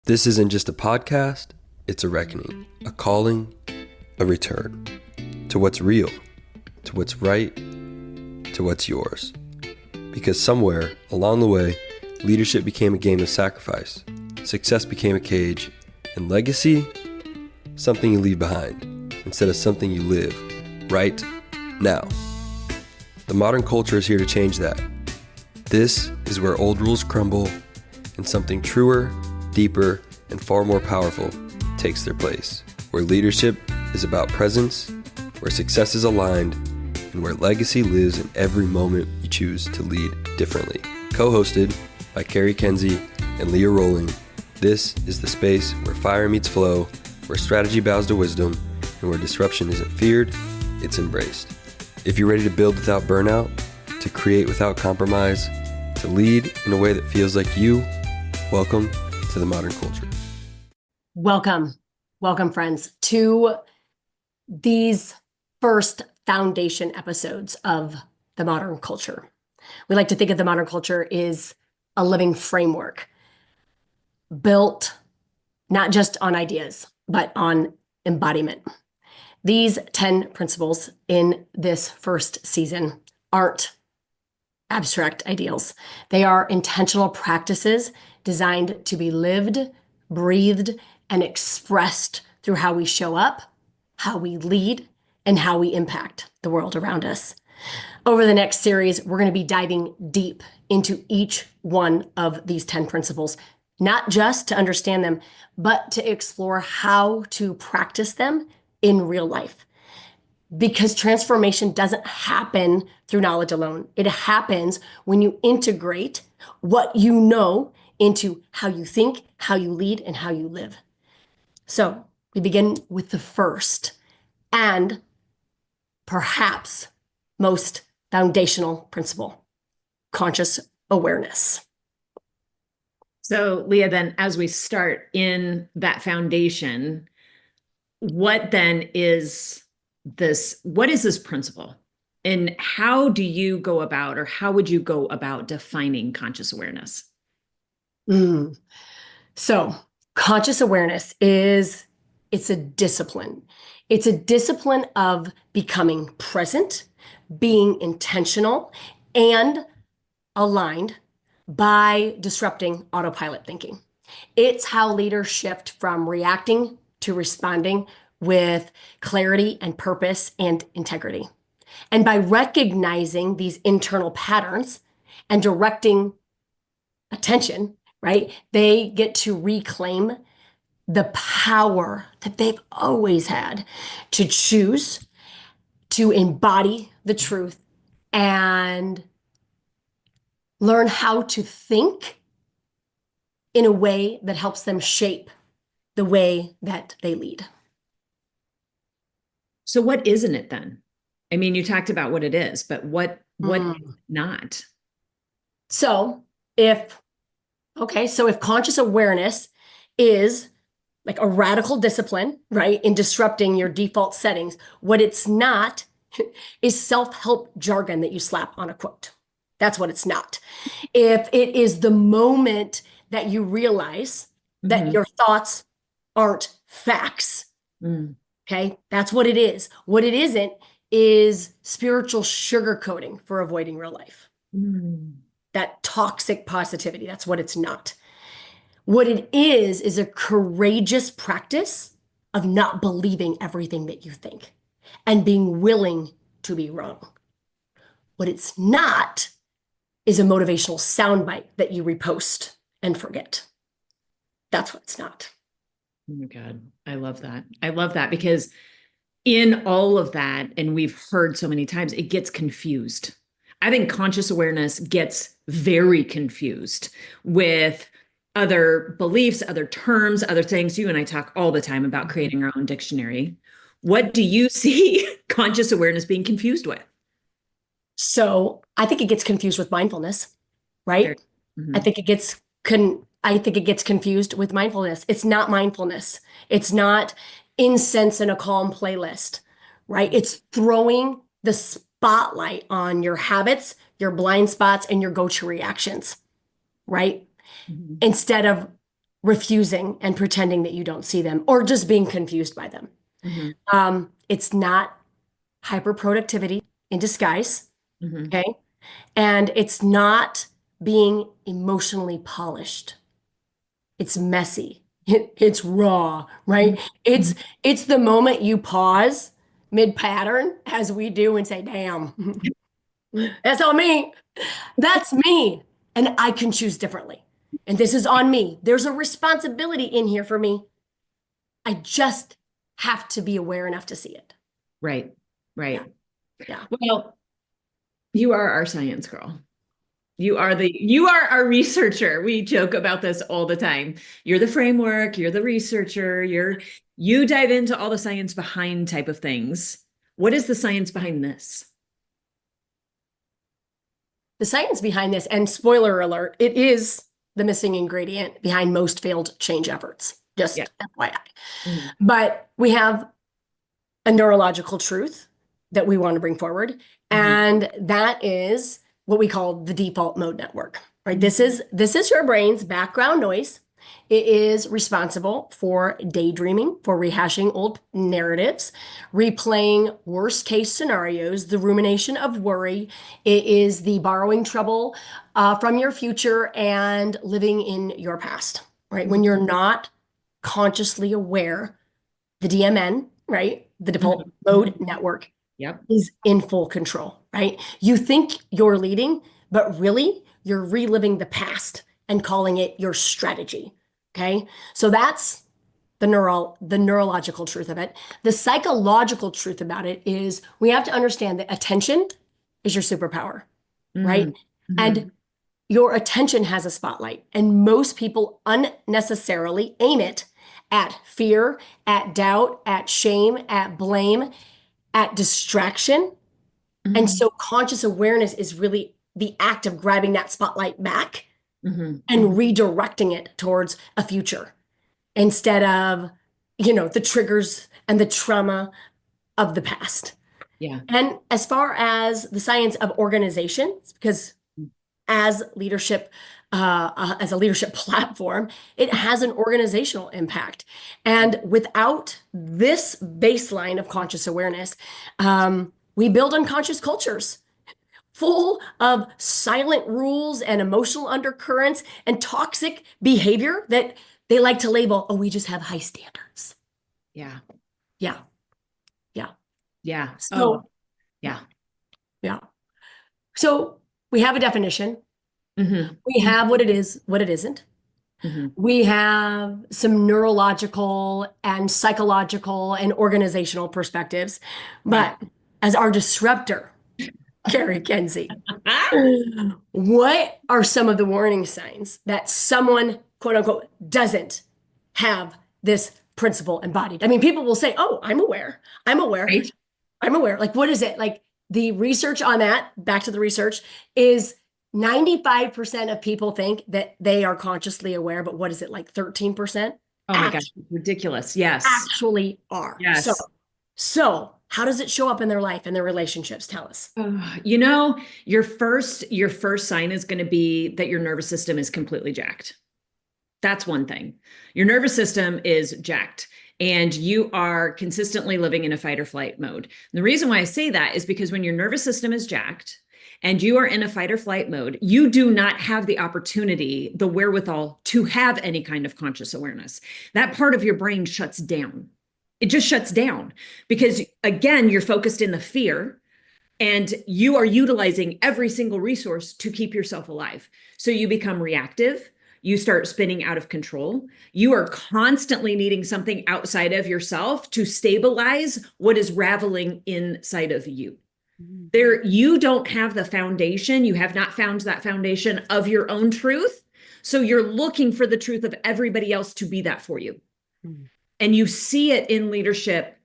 This isn't just a podcast, it's a reckoning, a calling, a return to what's real, to what's right, to what's yours. Because somewhere along the way, leadership became a game of sacrifice, success became a cage, and legacy, something you leave behind instead of something you live right now. The modern culture is here to change that. This is where old rules crumble and something truer, deeper, and far more powerful takes their place. Where leadership is about presence, where success is aligned, and where legacy lives in every moment you choose to lead differently. Co-hosted by Cari and Leah Rolling, this is the space where fire meets flow, where strategy bows to wisdom, and where disruption isn't feared, it's embraced. If you're ready to build without burnout, to create without compromise, to lead in a way that feels like you, welcome to the modern culture. Welcome, friends, to these first foundation episodes of the modern culture. We like to think of the modern culture is a living framework built not just on ideas, but on embodiment. These 10 principles in this first season aren't abstract ideals. They are intentional practices designed to be lived, breathed, and expressed through how we show up, how we lead, and how we impact the world around us. Over the next series, we're going to be diving deep into each one of these 10 principles, not just to understand them, but to explore how to practice them in real life. Because transformation doesn't happen through knowledge alone. It happens when you integrate what you know into how you think, how you lead, and how you live. So we begin with the first and perhaps most foundational principle, conscious awareness. So Leah, then as we start in that foundation, what is this principle? And how do you go about, or how would you go about defining conscious awareness? So conscious awareness it's a discipline. It's a discipline of becoming present, being intentional, and aligned by disrupting autopilot thinking. It's how leaders shift from reacting to responding with clarity and purpose and integrity. And by recognizing these internal patterns and directing attention, right, they get to reclaim the power that they've always had to choose to embody the truth and learn how to think in a way that helps them shape the way that they lead. So what isn't it then? I mean, you talked about what it is, but what is not? So if conscious awareness is like a radical discipline, right, in disrupting your default settings, what it's not is self-help jargon that you slap on a quote. That's what it's not. If it is the moment that you realize that your thoughts aren't facts, okay, that's what it is. What it isn't is spiritual sugarcoating for avoiding real life. That toxic positivity, that's what it's not. What it is a courageous practice of not believing everything that you think and being willing to be wrong. What it's not is a motivational soundbite that you repost and forget. That's what it's not. Oh my God, I love that. I love that because in all of that, and we've heard so many times, it gets confused. I think conscious awareness gets very confused with other beliefs, other terms, other things. You and I talk all the time about creating our own dictionary. What do you see conscious awareness being confused with? So I think it gets confused with mindfulness, right? I think it gets confused with mindfulness. It's not mindfulness. It's not incense in a calm playlist, right? It's throwing the spotlight on your habits, your blind spots, and your go-to reactions, right? Instead of refusing and pretending that you don't see them or just being confused by them. It's not hyperproductivity in disguise. Okay. And it's not being emotionally polished. It's messy. It's raw, right? It's the moment you pause mid-pattern, as we do, and say, damn, that's on me. That's me. And I can choose differently. And this is on me. There's a responsibility in here for me. I just have to be aware enough to see it. Right. Yeah. Well, you are our science girl. You are our researcher. We joke about this all the time. You're the framework, you're the researcher, you dive into all the science behind type of things. What is the science behind this? The science behind this, and spoiler alert, it is the missing ingredient behind most failed change efforts. Just FYI. But we have a neurological truth that we want to bring forward. And that is what we call the default mode network, right? This is your brain's background noise. It is responsible for daydreaming, for rehashing old narratives, replaying worst case scenarios, the rumination of worry. It is the borrowing trouble from your future and living in your past, right? When you're not consciously aware, the DMN, right? The default mode network is in full control, right? You think you're leading, but really you're reliving the past and calling it your strategy. Okay. So that's the neurological truth of it. The psychological truth about it is we have to understand that attention is your superpower, right? And your attention has a spotlight, and most people unnecessarily aim it at fear, at doubt, at shame, at blame, at distraction. And so conscious awareness is really the act of grabbing that spotlight back and redirecting it towards a future instead of, the triggers and the trauma of the past. Yeah. And as far as the science of organization, because as a leadership platform, it has an organizational impact. And without this baseline of conscious awareness, we build unconscious cultures full of silent rules and emotional undercurrents and toxic behavior that they like to label, we just have high standards. Yeah. So, So we have a definition. We have what it is, what it isn't. We have some neurological and psychological and organizational perspectives. But as our disruptor, Cari Kenzie, what are some of the warning signs that someone, quote unquote, doesn't have this principle embodied? I mean, people will say, I'm aware. Right. I'm aware. Like, what is it? Like, the research on that, back to the research, is 95% of people think that they are consciously aware, but what is it, like 13%? Oh my gosh, ridiculous. Yes. Actually are. Yes. So how does it show up in their life and their relationships? Tell us. Your first sign is going to be that your nervous system is completely jacked. That's one thing. Your nervous system is jacked and you are consistently living in a fight or flight mode. And the reason why I say that is because when your nervous system is jacked and you are in a fight or flight mode, you do not have the opportunity, the wherewithal to have any kind of conscious awareness. That part of your brain shuts down. It just shuts down because, again, you're focused in the fear and you are utilizing every single resource to keep yourself alive. So you become reactive. You start spinning out of control. You are constantly needing something outside of yourself to stabilize what is raveling inside of you. You don't have the foundation. You have not found that foundation of your own truth. So you're looking for the truth of everybody else to be that for you. And you see it in leadership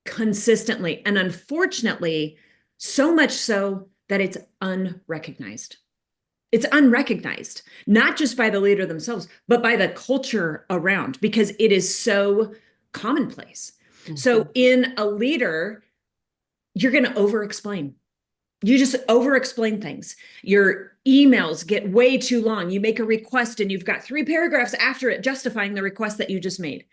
consistently. And unfortunately, so much so that it's unrecognized. It's unrecognized, not just by the leader themselves, but by the culture around, because it is so commonplace. So in a leader, you're going to over-explain. You just over explain things. Your emails get way too long. You make a request and you've got 3 paragraphs after it justifying the request that you just made.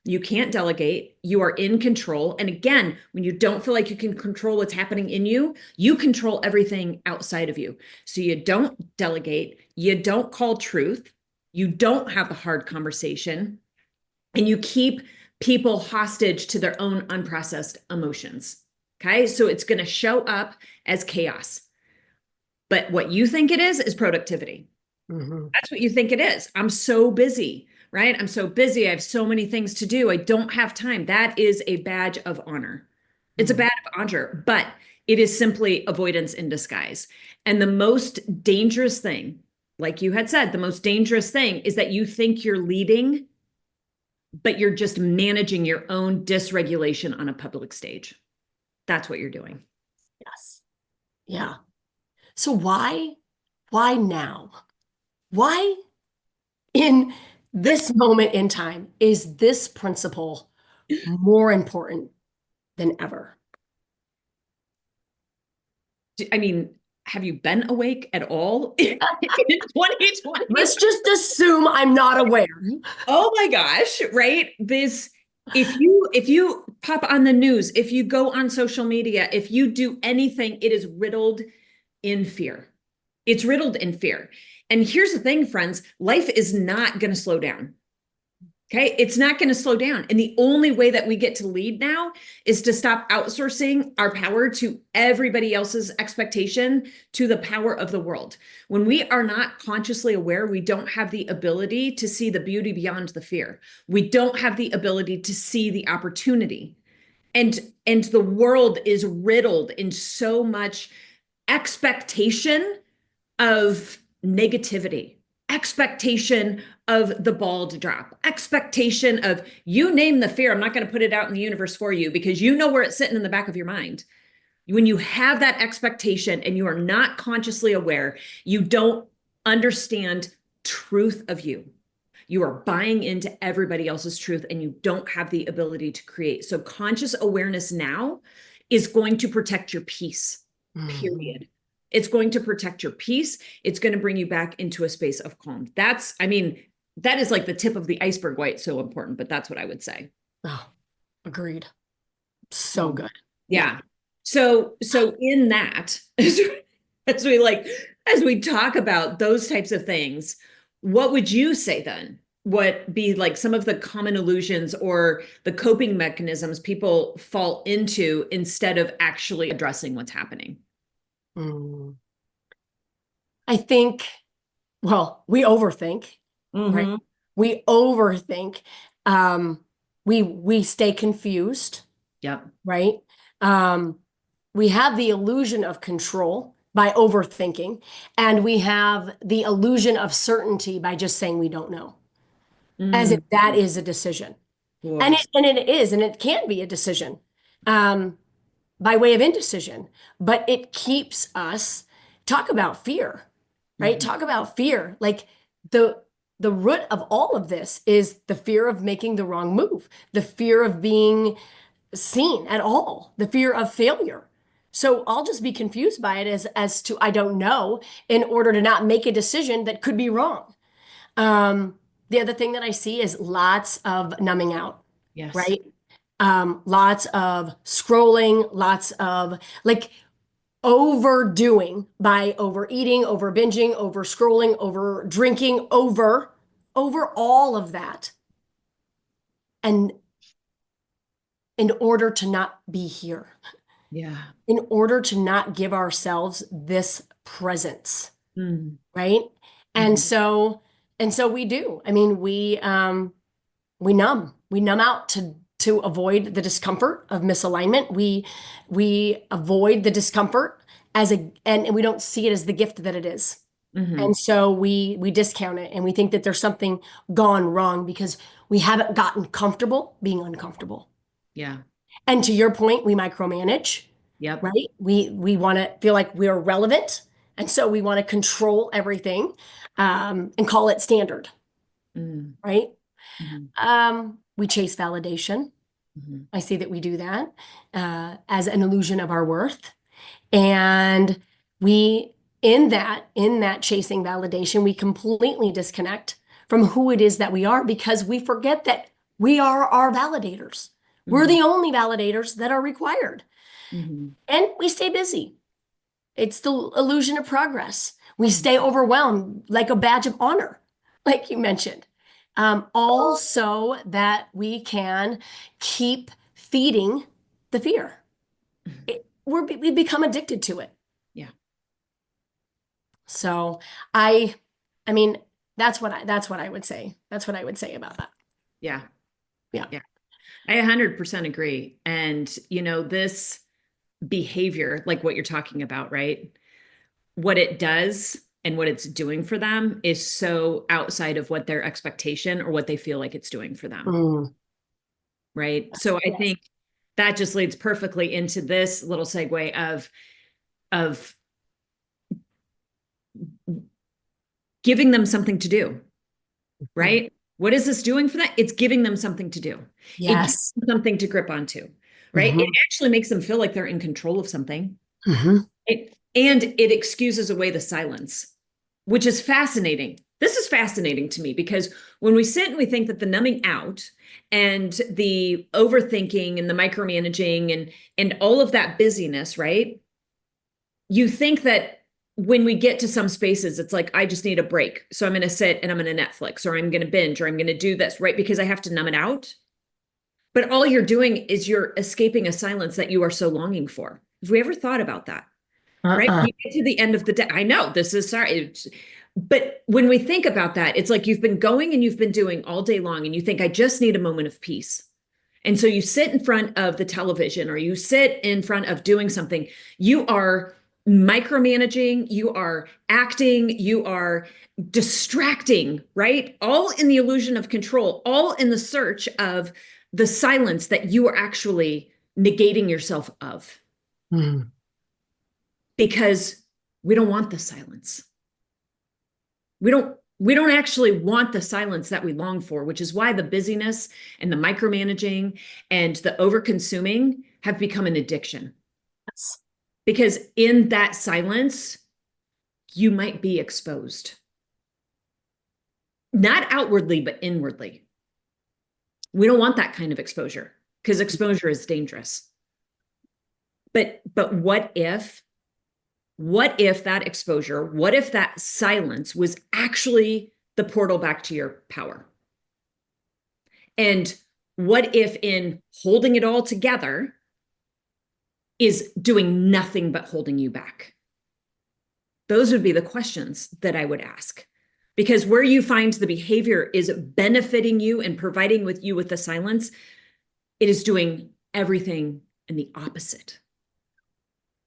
You can't delegate. You are in control. And again, when you don't feel like you can control what's happening in you, you control everything outside of you. So you don't delegate. You don't call truth. You don't have the hard conversation. And you keep people hostage to their own unprocessed emotions. Okay, so it's going to show up as chaos. But what you think it is productivity. That's what you think it is. I'm so busy, right? I'm so busy. I have so many things to do. I don't have time. That is a badge of honor. It's a badge of honor, but it is simply avoidance in disguise. And the most dangerous thing, like you had said, the most dangerous thing is that you think you're leading, but you're just managing your own dysregulation on a public stage. That's what you're doing. Yes. Yeah. So why now? Why in this moment in time is this principle more important than ever? I mean, have you been awake at all in 2020? Let's just assume I'm not aware. Oh my gosh, right? If you pop on the news, if you go on social media, if you do anything, it is riddled in fear. It's riddled in fear. And here's the thing, friends, life is not going to slow down. Okay, it's not going to slow down. And the only way that we get to lead now is to stop outsourcing our power to everybody else's expectation to the power of the world. When we are not consciously aware, we don't have the ability to see the beauty beyond the fear. We don't have the ability to see the opportunity. And the world is riddled in so much expectation of negativity, expectation of the ball to drop, expectation of you name the fear. I'm not going to put it out in the universe for you because you know where it's sitting in the back of your mind. When you have that expectation and you are not consciously aware, you don't understand truth of you. You are buying into everybody else's truth and you don't have the ability to create. So conscious awareness now is going to protect your peace, period. It's going to protect your peace. It's going to bring you back into a space of calm. That is like the tip of the iceberg why it's so important, but that's what I would say. Oh, agreed. So good. Yeah. So in that, as we talk about those types of things, what would you say then? What be like some of the common illusions or the coping mechanisms people fall into instead of actually addressing what's happening? I think, well, we overthink, right? We overthink. We stay confused. Yep. Right? We have the illusion of control by overthinking, and we have the illusion of certainty by just saying we don't know, as if that is a decision. And it is, and it can be a decision by way of indecision, but it keeps us talk about fear, right? Talk about fear. Like the root of all of this is the fear of making the wrong move, the fear of being seen at all, the fear of failure. So I'll just be confused by it as to I don't know in order to not make a decision that could be wrong. The other thing that I see is lots of numbing out. Yes. Right? Lots of scrolling, lots of like overdoing by overeating, over binging, over scrolling, over drinking, over all of that. And in order to not be here. Yeah. In order to not give ourselves this presence. Right? And so we do. I mean, we numb out to avoid the discomfort of misalignment. We avoid the discomfort and we don't see it as the gift that it is. And so we discount it and we think that there's something gone wrong because we haven't gotten comfortable being uncomfortable. Yeah. And to your point, we micromanage. Yep. Right? We want to feel like we're relevant. And so we want to control everything and call it standard. Right? We chase validation. I see that we do that as an illusion of our worth. And we, in that chasing validation, we completely disconnect from who it is that we are, because we forget that we are our validators. We're the only validators that are required. And we stay busy. It's the illusion of progress. We stay overwhelmed like a badge of honor, like you mentioned. All so that we can keep feeding the fear. We become addicted to it. Yeah. So I mean, that's what I would say. That's what I would say about that. Yeah. Yeah. Yeah. I 100% agree. And, this behavior, like what you're talking about, right? What it does and what it's doing for them is so outside of what their expectation or what they feel like it's doing for them. Right. So I think that just leads perfectly into this little segue of giving them something to do. Right. What is this doing for that? It's giving them something to do. It gives them something to grip onto. Right. It actually makes them feel like they're in control of something. And it excuses away the silence, which is fascinating. This is fascinating to me, because when we sit and we think that the numbing out and the overthinking and the micromanaging and all of that busyness, right? You think that when we get to some spaces, it's like, I just need a break. So I'm going to sit and I'm going to Netflix, or I'm going to binge, or I'm going to do this, right? Because I have to numb it out. But all you're doing is you're escaping a silence that you are so longing for. Have we ever thought about that? Right? When you get to the end of the day, I know this is sorry. But when we think about that, it's like you've been going and you've been doing all day long, and you think, I just need a moment of peace. And so you sit in front of the television, or you sit in front of doing something. You are micromanaging, you are acting, you are distracting, right? All in the illusion of control, all in the search of the silence that you are actually negating yourself of. Because we don't want the silence. We don't actually want the silence that we long for, which is why the busyness and the micromanaging and the overconsuming have become an addiction. Yes. Because in that silence, you might be exposed. Not outwardly, but inwardly. We don't want that kind of exposure, because exposure is dangerous. But what if that exposure, what if that silence was actually the portal back to your power? And what if in holding it all together is doing nothing but holding you back? Those would be the questions that I would ask. Because where you find the behavior is benefiting you and providing you with the silence, it is doing everything in the opposite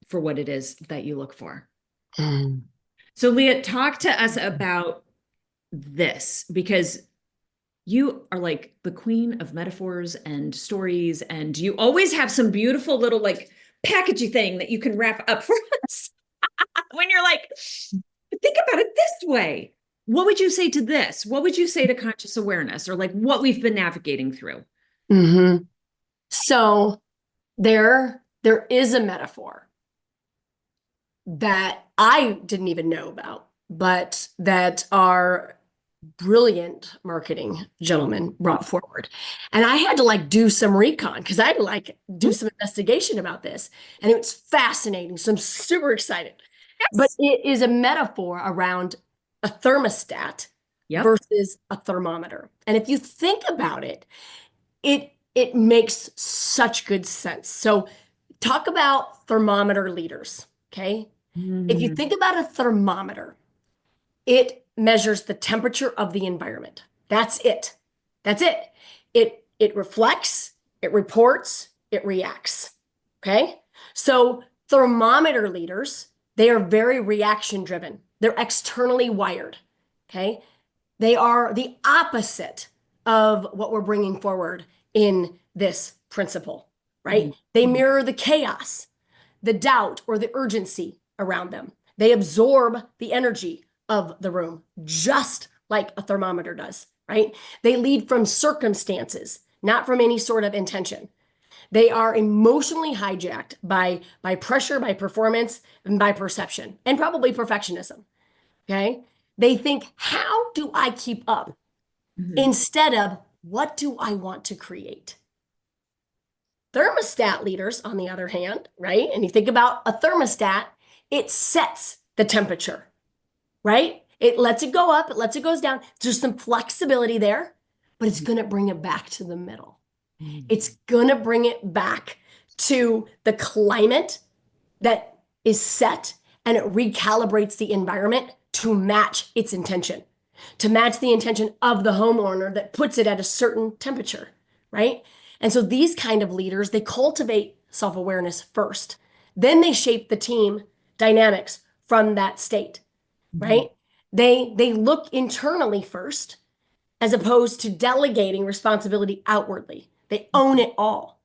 for what it is that you look for. So Leah, talk to us about this, because you are like the queen of metaphors and stories, and you always have some beautiful little like packagey thing that you can wrap up for us. When you're like, think about it this way. What would you say to this? What would you say to conscious awareness, or like what we've been navigating through? So there is a metaphor that I didn't even know about, but that our brilliant marketing gentleman brought forward. And I had to like do some recon, because I had to like do some investigation about this. And it was fascinating. So I'm super excited. Yes. But it is a metaphor around a thermostat versus a thermometer. And if you think about it, it makes such good sense. So talk about thermometer leaders, okay? If you think about a thermometer, it measures the temperature of the environment. That's it. That's it. It reflects, it reports, it reacts. Okay? So thermometer leaders, they are very reaction driven. They're externally wired. Okay? They are the opposite of what we're bringing forward in this principle, right? They mirror the chaos, the doubt, or the urgency around them. They absorb the energy of the room, just like a thermometer does, right? They lead from circumstances, not from any sort of intention. They are emotionally hijacked by pressure, by performance, and by perception, and probably perfectionism. Okay. They think, how do I keep up? Instead of, what do I want to create? Thermostat leaders, on the other hand, right? And you think about a thermostat, it sets the temperature, right? It lets it go up, it lets it goes down. There's some flexibility there, but it's going to bring it back to the middle. It's going to bring it back to the climate that is set, and it recalibrates the environment to match its intention, to match the intention of the homeowner that puts it at a certain temperature, right? And so these kind of leaders, they cultivate self-awareness first. Then they shape the team dynamics from that state, right? They look internally first as opposed to delegating responsibility outwardly. They own it all.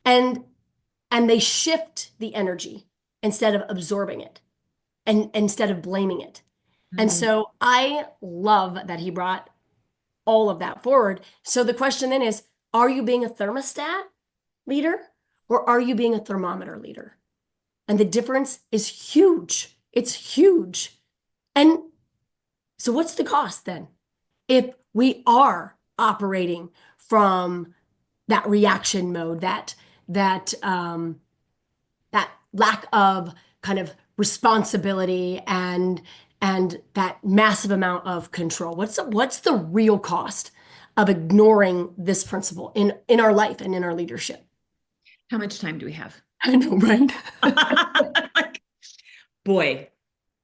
And they shift the energy instead of absorbing it and instead of blaming it. And so I love that he brought all of that forward. So the question then is, are you being a thermostat leader or are you being a thermometer leader? And the difference is huge. It's huge. And so what's the cost then? If we are operating from that reaction mode, that lack of kind of responsibility and that massive amount of control. What's the real cost of ignoring this principle in our life and in our leadership? How much time do we have? I know, right? Boy,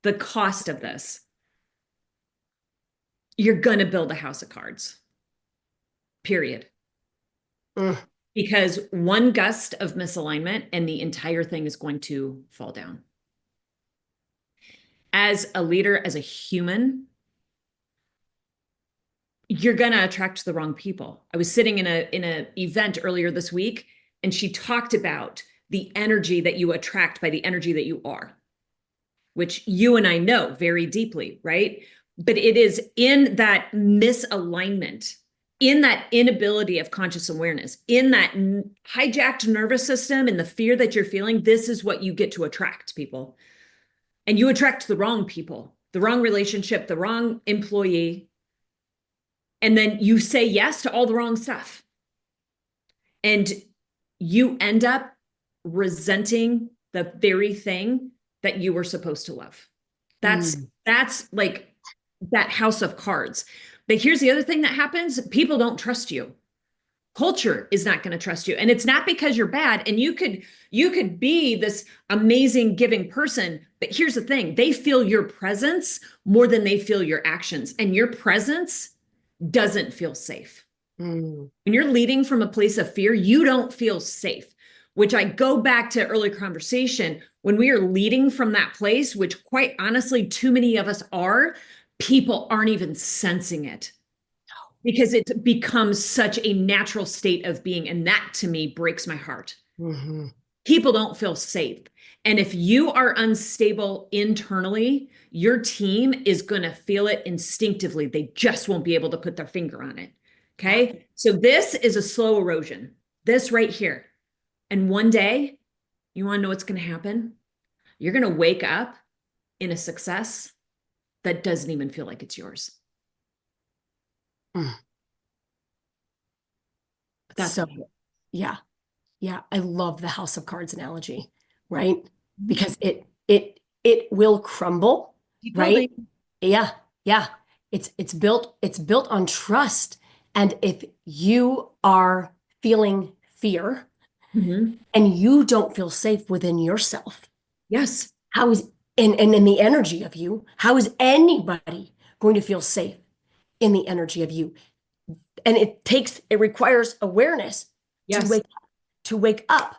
the cost of this. You're going to build a house of cards. Period. Because one gust of misalignment and the entire thing is going to fall down. As a leader, as a human, you're going to attract the wrong people. I was sitting in an event earlier this week, and she talked about the energy that you attract by the energy that you are, which you and I know very deeply, right? But it is in that misalignment, in that inability of conscious awareness, in that hijacked nervous system and the fear that you're feeling, this is what you get to attract, people. And you attract the wrong people, the wrong relationship, the wrong employee. And then you say yes to all the wrong stuff. And you end up resenting the very thing that you were supposed to love. That's like that house of cards. But here's the other thing that happens. People don't trust you. Culture is not going to trust you. And it's not because you're bad. And you could be this amazing giving person. But here's the thing. They feel your presence more than they feel your actions. And your presence doesn't feel safe. When you're leading from a place of fear, you don't feel safe, which I go back to early conversation. When we are leading from that place, which quite honestly, too many of us are, people aren't even sensing it because it becomes such a natural state of being. And that to me breaks my heart. People don't feel safe. And if you are unstable internally, your team is going to feel it instinctively. They just won't be able to put their finger on it. Okay. So this is a slow erosion, this right here. And one day, you want to know what's going to happen? You're going to wake up in a success that doesn't even feel like it's yours. That's so, yeah. I love the house of cards analogy, right? Because it will crumble, right? Yeah. It's built on trust. And if you are feeling fear and you don't feel safe within yourself, yes, how is and in the energy of you, how is anybody going to feel safe in the energy of you? And it requires awareness to wake up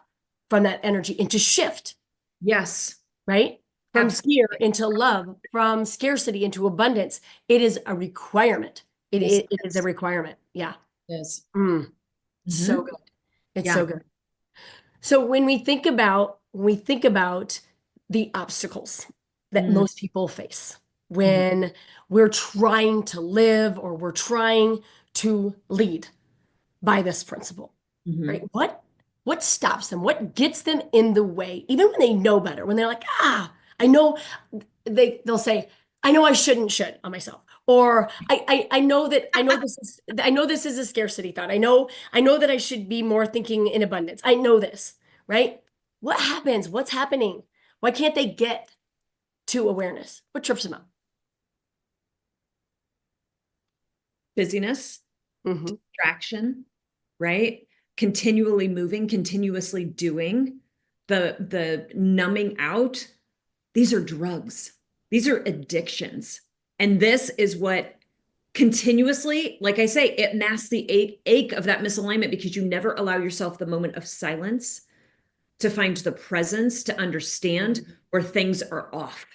from that energy and to shift. Yes. Right? From fear into love, from scarcity into abundance. It is a requirement. It is a requirement. Yeah. Yes. So good. It's so good. So when we think about the obstacles that most people face when we're trying to live or we're trying to lead by this principle, right? What What stops them? What gets them in the way? Even when they know better, when they're like, I know, they'll say, I know I should on myself. Or I know that I know this is a scarcity thought. I know that I should be more thinking in abundance. I know this, right? What happens? What's happening? Why can't they get to awareness? What trips them up? Busyness, Mm-hmm. distraction, right? Continually moving, continuously doing, the numbing out. These are drugs. These are addictions. And this is what continuously, like I say, it masks the ache of that misalignment because you never allow yourself the moment of silence to find the presence, to understand where things are off.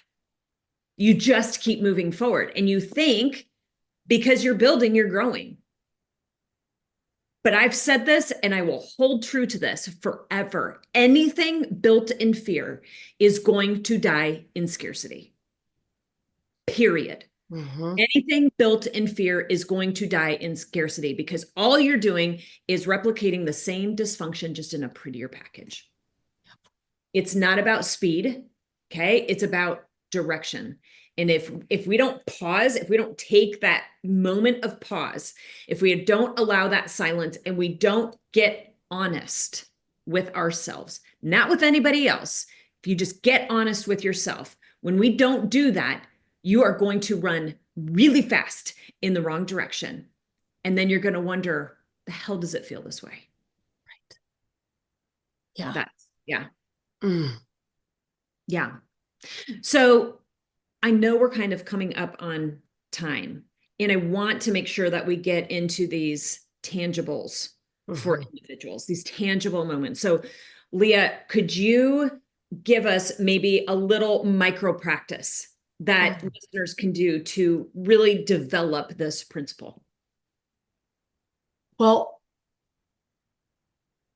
You just keep moving forward and you think because you're building, you're growing. But I've said this and I will hold true to this forever. Anything built in fear is going to die in scarcity. Period. Mm-hmm. Anything built in fear is going to die in scarcity because all you're doing is replicating the same dysfunction just in a prettier package. It's not about speed, okay? It's about direction. And if we don't pause, if we don't take that moment of pause, if we don't allow that silence and we don't get honest with ourselves, not with anybody else, if you just get honest with yourself, when we don't do that, you are going to run really fast in the wrong direction. And then you're going to wonder, the hell does it feel this way? Right. Yeah. Yeah. Mm. Yeah. So I know we're kind of coming up on time, and I want to make sure that we get into these tangibles for individuals, these tangible moments. So Leah, could you give us maybe a little micro practice that listeners can do to really develop this principle? Well,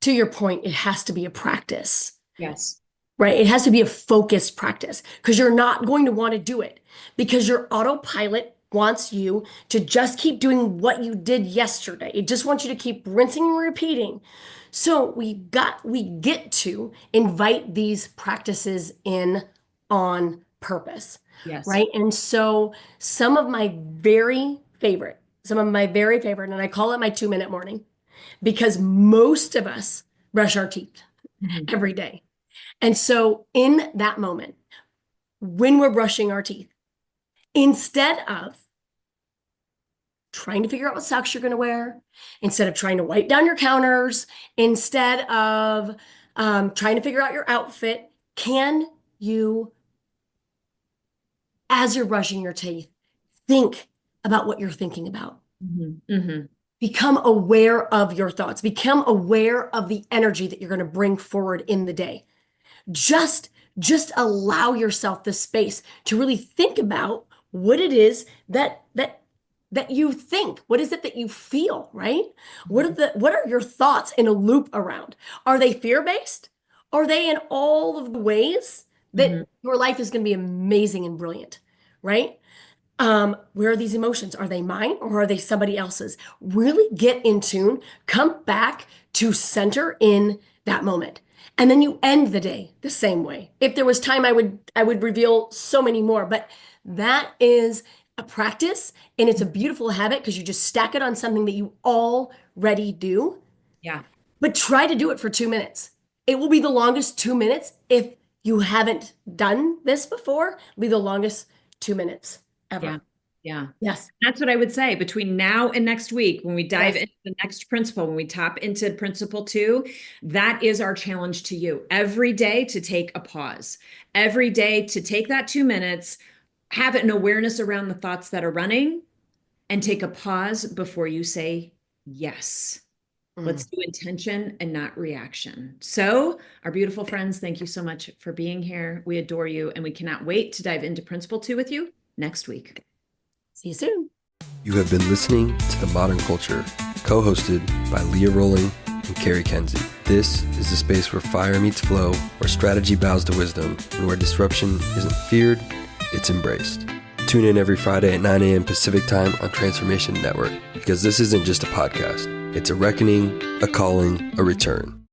to your point, it has to be a practice. Yes. Right? It has to be a focused practice because you're not going to want to do it because your autopilot wants you to just keep doing what you did yesterday. It just wants you to keep rinsing and repeating. So we get to invite these practices in on purpose. Yes. Right? And so some of my very favorite, and I call it my 2-minute morning because most of us brush our teeth every day. And so in that moment, when we're brushing our teeth, instead of trying to figure out what socks you're going to wear, instead of trying to wipe down your counters, instead of trying to figure out your outfit, can you, as you're brushing your teeth, think about what you're thinking about? Become aware of your thoughts. Become aware of the energy that you're going to bring forward in the day. Just allow yourself the space to really think about what it is that you think. What is it that you feel, right? What are your thoughts in a loop around? Are they fear-based? Are they in all of the ways that your life is going to be amazing and brilliant, right? Where are these emotions? Are they mine or are they somebody else's? Really get in tune, come back to center in that moment. And then you end the day the same way. If there was time, I would reveal so many more, but that is a practice and it's a beautiful habit because you just stack it on something that you already do. Yeah. But try to do it for 2 minutes. It will be the longest 2 minutes. If you haven't done this before, it'll be the longest 2 minutes ever. Yeah. Yeah. Yes. That's what I would say between now and next week, when we dive into the next principle, when we tap into principle 2, that is our challenge to you every day to take a pause, every day to take that 2 minutes, have an awareness around the thoughts that are running and take a pause before you say yes. Let's do intention and not reaction. So our beautiful friends, thank you so much for being here. We adore you and we cannot wait to dive into principle 2 with you next week. See you soon. You have been listening to The Modern Culture, co-hosted by Leah Rowling and Carrie Kenzie. This is the space where fire meets flow, where strategy bows to wisdom, and where disruption isn't feared, it's embraced. Tune in every Friday at 9 a.m. Pacific Time on Transformation Network, because this isn't just a podcast. It's a reckoning, a calling, a return.